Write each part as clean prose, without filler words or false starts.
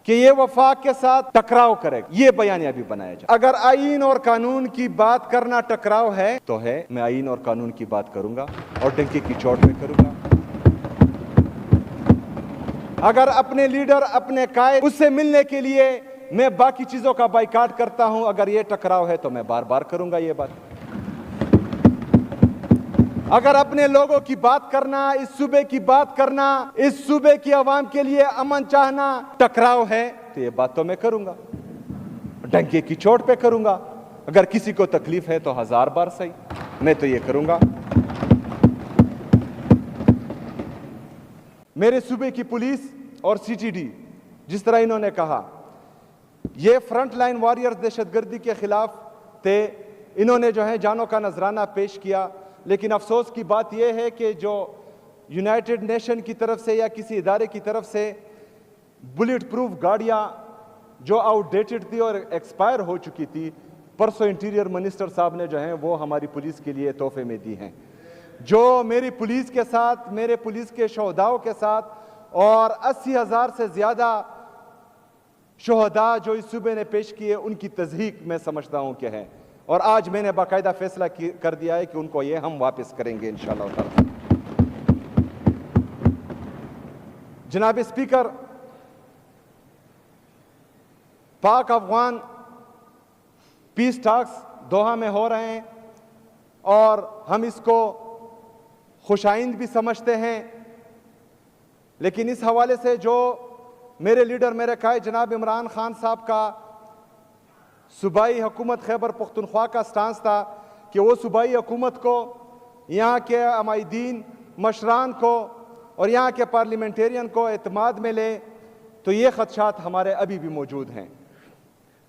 कि ये वफाक के साथ टकराव करेगा, ये बयान अभी बनाया जाए। अगर आईन और कानून की बात करना टकराव है तो है, मैं आईन और कानून की बात करूंगा और डंके की चोट पे करूंगा। अगर अपने लीडर, अपने कायद, उससे मिलने के लिए मैं बाकी चीजों का बाइकाट करता हूं, अगर ये टकराव है तो मैं बार बार करूंगा ये बात। अगर अपने लोगों की बात करना, इस सूबे की बात करना, इस सूबे की आवाम के लिए अमन चाहना टकराव है तो ये बात तो मैं करूंगा, डंके की चोट पे करूंगा। अगर किसी को तकलीफ है तो 1000 बार सही, मैं तो ये करूंगा। मेरे सूबे की पुलिस और सीटीडी, जिस तरह इन्होंने कहा, ये फ्रंट लाइन वॉरियर्स दहशतगर्दी के खिलाफ थे, इन्होंने जो है जानों का नजराना पेश किया। लेकिन अफसोस की बात यह है कि जो यूनाइटेड नेशन की तरफ से या किसी इदारे की तरफ से बुलेट प्रूफ गाड़ियां जो आउटडेटेड थी और एक्सपायर हो चुकी थी, परसों इंटीरियर मिनिस्टर साहब ने जो है वो हमारी पुलिस के लिए तोहफे में दी हैं। जो मेरी पुलिस के साथ, मेरे पुलिस के शोहदाओं के साथ और 80,000 से ज्यादा शोहदा जो इस सूबे ने पेश किए, उनकी तज़हीक मैं समझता हूं कि है। और आज मैंने बाकायदा फैसला कर दिया है कि उनको ये हम वापस करेंगे इंशाअल्लाह ताला। जनाब स्पीकर, पाक अफगान पीस टॉक्स दोहा में हो रहे हैं और हम इसको खुशाइंद भी समझते हैं, लेकिन इस हवाले से जो मेरे लीडर, मेरे कायद जनाब इमरान खान साहब का सूबाई हुकूमत खैबर पख्तूनख्वा का स्टांस था कि वो सूबाई हुकूमत को, यहाँ के अमायदीन मशरान को और यहाँ के पार्लियामेंटेरियन को एतमाद में ले, तो ये खदशात हमारे अभी भी मौजूद हैं।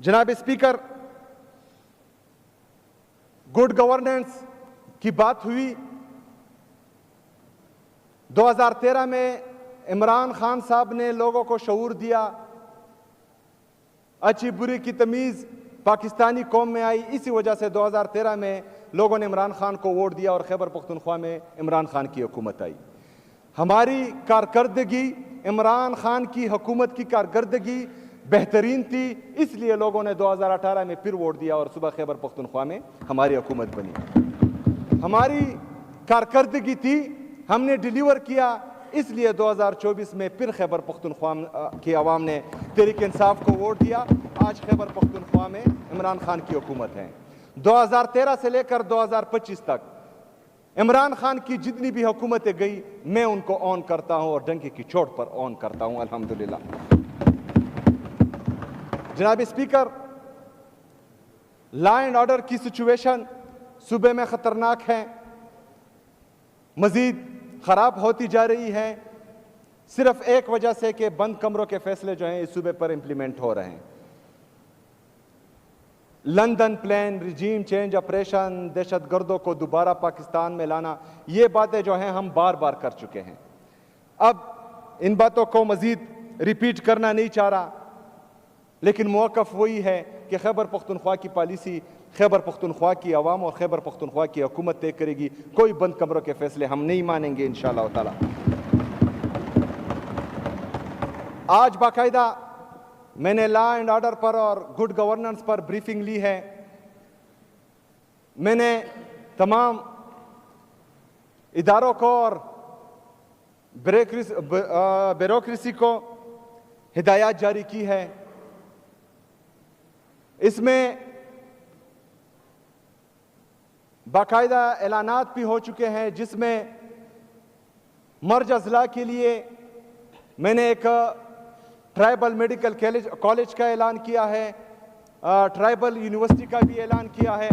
जनाब स्पीकर, गुड गवर्नेंस की बात हुई। 2013 में इमरान खान साहब ने लोगों को शऊर दिया, अच्छी बुरी की तमीज़ पाकिस्तानी कौम में आई। इसी वजह से 2013 में लोगों ने इमरान खान को वोट दिया और खैबर पख्तूनख्वा में इमरान खान की हुकूमत आई। हमारी कारकर्दगी, इमरान खान की हुकूमत की कारकर्दगी बेहतरीन थी, इसलिए लोगों ने 2018 में फिर वोट दिया और सुबह खैबर पख्तूनख्वा में हमारी हुकूमत बनी। हमारी कारकर्दगी थी, हमने डिलीवर किया, इसलिए 2024 में फिर खैबर पख्तूनख्वा की आवाम ने तहरीक इंसाफ को वोट दिया। आज खैबर पख्तूनख्वा में इमरान खान की हुकूमत है। 2013 से लेकर 2025 तक इमरान खान की जितनी भी हुकूमतें गई, मैं उनको ऑन करता हूं और डंके की चोट पर ऑन करता हूं, अल्हम्दुलिल्लाह। जनाब स्पीकर, लॉ एंड ऑर्डर की सिचुएशन सूबे में खतरनाक है, मजीद खराब होती जा रही है, सिर्फ एक वजह से कि बंद कमरों के फैसले जो हैं इस सूबे पर इंप्लीमेंट हो रहे हैं। London plan, regime change operation, दहशतगर्दों को दोबारा पाकिस्तान में लाना, ये बातें जो हैं हम बार बार कर चुके हैं। अब इन बातों को मजीद रिपीट करना नहीं चाह रहा, लेकिन मौक़िफ़ वही है कि खैबर पख्तूनख्वा की पॉलिसी खैबर पख्तूनख्वा की आवाम और खैबर पख्तूनख्वा की हुकूमत तय करेगी। कोई बंद कमरों के फैसले हम नहीं मानेंगे इंशाअल्लाह ताला। आज बाकायदा मैंने लॉ एंड ऑर्डर पर और गुड गवर्नेंस पर ब्रीफिंग ली है। मैंने तमाम इदारों को और ब्यूरोक्रेसी को हिदायत जारी की है। इसमें बाकायदा ऐलानात भी हो चुके हैं, जिसमें मर्ज अजला के लिए मैंने एक ट्राइबल मेडिकल कॉलेज का ऐलान किया है, ट्राइबल यूनिवर्सिटी का भी ऐलान किया है,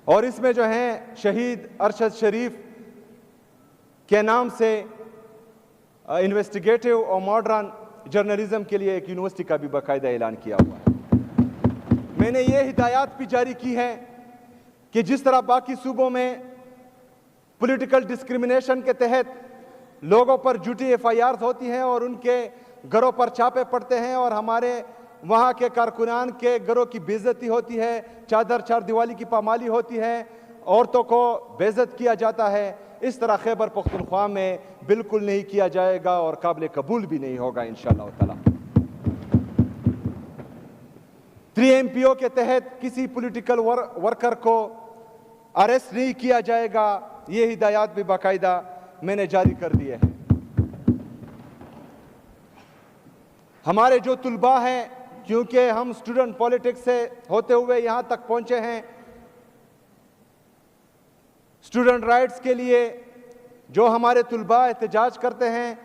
और इसमें जो है शहीद अरशद शरीफ के नाम से इन्वेस्टिगेटिव और मॉडर्न जर्नलिज्म के लिए एक यूनिवर्सिटी का भी बाकायदा ऐलान किया हुआ है। मैंने ये हिदायत भी जारी की है कि जिस तरह बाकी सूबों में पॉलिटिकल डिस्क्रिमिनेशन के तहत लोगों पर झूठी FIRs होती हैं और उनके घरों पर छापे पड़ते हैं और हमारे वहाँ के कारकुनान के घरों की बेइज्जती होती है, चादर चार दीवारी की पामाली होती है, औरतों को बेइज्जत किया जाता है, इस तरह खैबर पख्तूनख्वा में बिल्कुल नहीं किया जाएगा और काबिल कबूल भी नहीं होगा इंशाअल्लाह ताला। 3MPO के तहत किसी पॉलिटिकल वर्कर को अरेस्ट नहीं किया जाएगा, ये हिदायत भी बाकायदा मैंने जारी कर दिए हैं। हमारे जो तुलबा हैं, क्योंकि हम स्टूडेंट पॉलिटिक्स से होते हुए यहां तक पहुंचे हैं, स्टूडेंट राइट्स के लिए जो हमारे तुलबा एहतजाज करते हैं,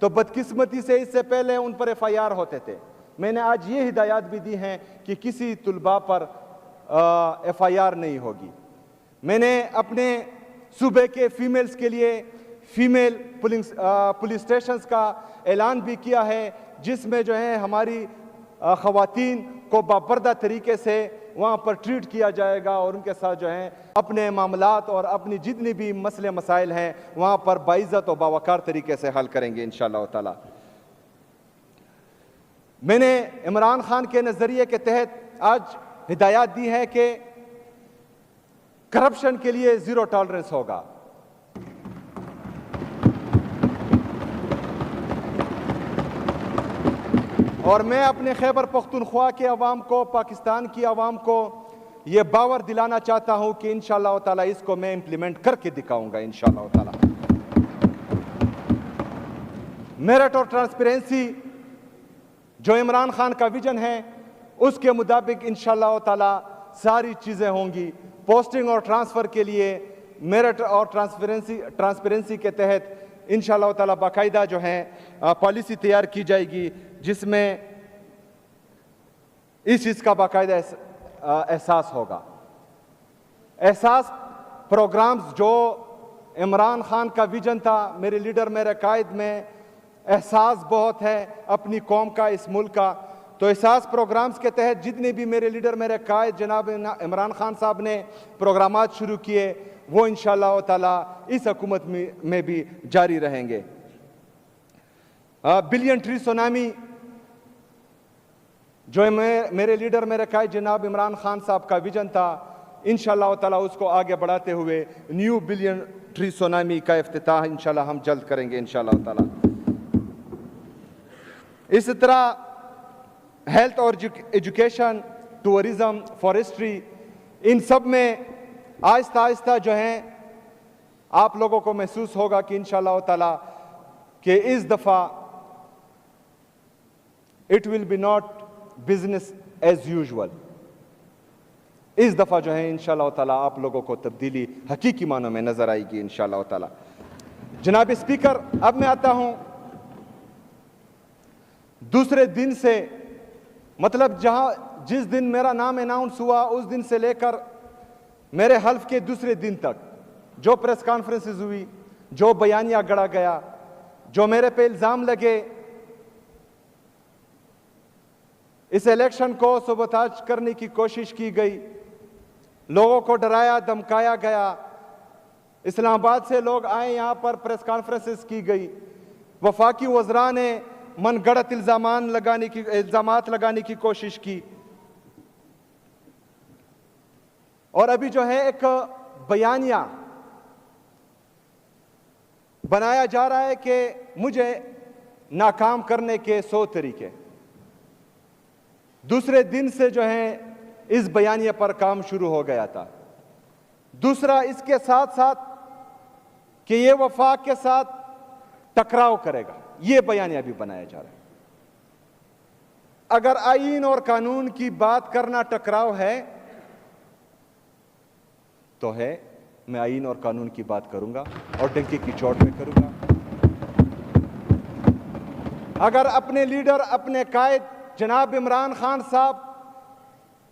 तो बदकिस्मती से इससे पहले उन पर FIR होते थे। मैंने आज ये हिदायत भी दी हैं कि किसी तुलबा पर FIR नहीं होगी। मैंने अपने सूबे के फीमेल्स के लिए फीमेल पुलिस स्टेशंस का ऐलान भी किया है, जिसमें जो है हमारी ख़वातीन को बापर्दा तरीके से वहाँ पर ट्रीट किया जाएगा और उनके साथ जो है अपने मामलात और अपनी जितनी भी मसले मसाइल हैं वहाँ पर बाइज़्ज़त और बावकार तरीके से हल करेंगे इंशाअल्लाह ताला। मैंने इमरान खान के नज़रिए के तहत आज हिदायत दी है कि करप्शन के लिए ज़ीरो टॉलरेंस होगा। और मैं अपने खैबर पख्तूनख्वा के अवाम को, पाकिस्तान की अवाम को ये बावर दिलाना चाहता हूं कि इंशाअल्लाह ताला इसको मैं इम्प्लीमेंट करके दिखाऊंगा इंशाअल्लाह ताला। मेरिट और ट्रांसपेरेंसी जो इमरान खान का विजन है, उसके मुताबिक इंशाअल्लाह ताला सारी चीज़ें होंगी। पोस्टिंग और ट्रांसफ़र के लिए मेरिट और ट्रांसपेरेंसी के तहत इंशाअल्लाह ताला बाकायदा जो है पॉलिसी तैयार की जाएगी, जिसमें इस चीज़ का बाकायदा एहसास होगा। एहसास प्रोग्राम्स जो इमरान खान का विजन था, मेरे लीडर मेरे कायद में एहसास बहुत है अपनी कौम का, इस मुल्क का। तो एहसास प्रोग्राम्स के तहत जितने भी मेरे लीडर मेरे कायद जनाब इमरान खान साहब ने प्रोग्रामात शुरू किए, वो इंशाअल्लाह ताला इस हुकूमत में भी जारी रहेंगे। बिलियन ट्री सुनामी जो मेरे लीडर मेरे कायद जनाब इमरान खान साहब का विजन था, इंशाअल्लाह ताला उसको आगे बढ़ाते हुए न्यू बिलियन ट्री सुनामी का इफ्तिताह इंशाअल्लाह हम जल्द करेंगे इंशाअल्लाह ताला। इस तरह हेल्थ और एजुकेशन, टूरिज़म, फॉरेस्ट्री, इन सब में आहिस्ता आहिस्ता जो है आप लोगों को महसूस होगा कि इंशाअल्लाह ताला कि इस दफ़ा it will be not business as usual. इस दफ़ा जो है इंशाअल्लाह ताला आप लोगों को तब्दीली हकीकी मानों में नज़र आएगी इंशाअल्लाह ताला। जनाब स्पीकर, अब मैं आता हूं दूसरे दिन से, मतलब जिस दिन मेरा नाम अनाउंस हुआ उस दिन से लेकर मेरे हल्फ के दूसरे दिन तक जो प्रेस कॉन्फ्रेंसेस हुई, जो बयानिया गढ़ा गया, जो मेरे पे इल्ज़ाम लगे, इस इलेक्शन को सबोताज करने की कोशिश की गई, लोगों को डराया धमकाया गया, इस्लामाबाद से लोग आए, यहाँ पर प्रेस कॉन्फ्रेंसेस की गई, वफाकी वज़रा ने मनगढ़ंत इल्ज़ामात लगाने की कोशिश की, और अभी जो है एक बयानिया बनाया जा रहा है कि मुझे नाकाम करने के 100 तरीके। दूसरे दिन से जो है इस बयानिया पर काम शुरू हो गया था। दूसरा, इसके साथ साथ कि ये वफाक के साथ टकराव करेगा, ये बयानिया भी बनाया जा रहा है। अगर आईन और कानून की बात करना टकराव है तो है, मैं आईन और कानून की बात करूंगा और डंके की चोट पे करूंगा। अगर अपने लीडर अपने कायद जनाब इमरान खान साहब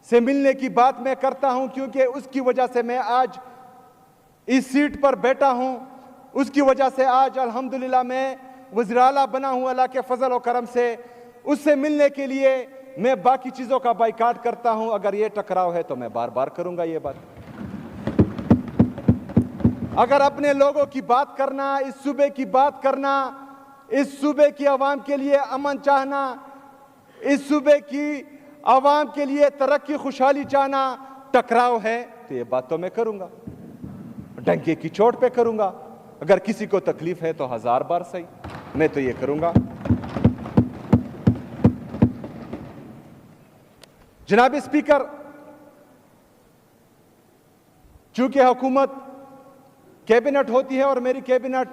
से मिलने की बात मैं करता हूं, क्योंकि उसकी वजह से मैं आज इस सीट पर बैठा हूं, उसकी वजह से आज अल्हम्दुलिल्लाह मैं वज़ीर-ए-आला बना हूं अल्लाह के फजल और करम से। उससे मिलने के लिए मैं बाकी चीजों का बाइकाट करता हूं। अगर ये टकराव है तो मैं बार बार करूंगा ये बात। अगर अपने लोगों की बात करना, इस सूबे की बात करना, इस सूबे की आवाम के लिए अमन चाहना, इस सूबे की आवाम के लिए तरक्की खुशहाली चाहना टकराव है, तो ये बात तो मैं करूंगा, डंके की चोट पे करूंगा। अगर किसी को तकलीफ है तो 1000 बार सही, मैं तो ये करूंगा। जनाब स्पीकर, चूंकि हुकूमत कैबिनेट होती है और मेरी कैबिनेट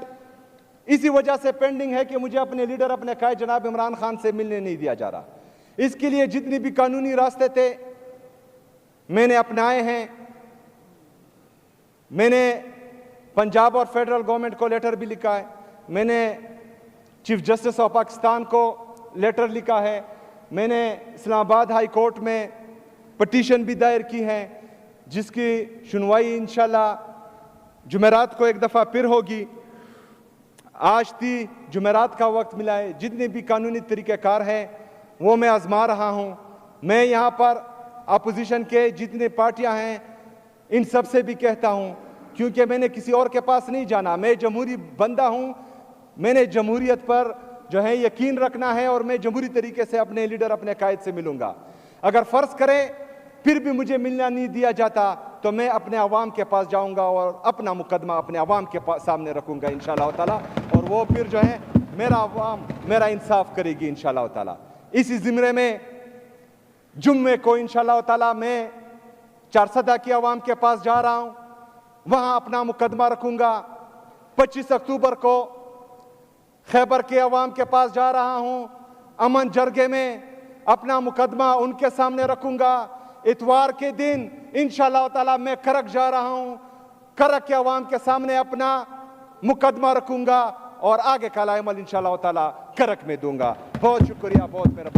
इसी वजह से पेंडिंग है कि मुझे अपने लीडर, अपने कायद जनाब इमरान खान से मिलने नहीं दिया जा रहा। इसके लिए जितनी भी कानूनी रास्ते थे मैंने अपनाए हैं। मैंने पंजाब और फेडरल गवर्नमेंट को लेटर भी लिखा है, मैंने चीफ जस्टिस ऑफ पाकिस्तान को लेटर लिखा है, मैंने इस्लामाबाद हाई कोर्ट में पटिशन भी दायर की है जिसकी सुनवाई इंशाल्लाह जुमेरात को एक दफ़ा फिर होगी। आज थी जुमेरात का वक्त मिला है, जितने भी कानूनी तरीक़ेकार हैं वो मैं आजमा रहा हूँ। मैं यहाँ पर अपोजिशन के जितने पार्टियाँ हैं इन सब से भी कहता हूँ, क्योंकि मैंने किसी और के पास नहीं जाना, मैं जमहूरी बंदा हूँ, मैंने जमहूरियत पर जो है यकीन रखना है और मैं जमहूरी तरीके से अपने लीडर, अपने कायद से मिलूंगा। अगर फ़र्ज़ करें फिर भी मुझे मिलना नहीं दिया जाता तो मैं अपने अवाम के पास जाऊंगा और अपना मुकदमा अपने अवाम के सामने रखूंगा इंशाअल्लाह ताला, और वो फिर जो है मेरा अवाम मेरा इंसाफ करेगी इंशाअल्लाह ताला। इसी ज़िम्मे में जुम्मे को इंशाअल्लाह ताला मैं चारसदा की अवाम के पास जा रहा हूँ, वहाँ अपना मुकदमा रखूंगा। 25 अक्टूबर को खैबर के अवाम के पास जा रहा हूँ, अमन जरगे में अपना मुकदमा उनके सामने रखूंगा। इतवार के दिन इंशाअल्लाह ताला मैं करक जा रहा हूँ, करक के अवाम के सामने अपना मुकदमा रखूंगा और आगे का अमल इंशाअल्लाह ताला करक में दूंगा। बहुत शुक्रिया, बहुत मेहरबानी।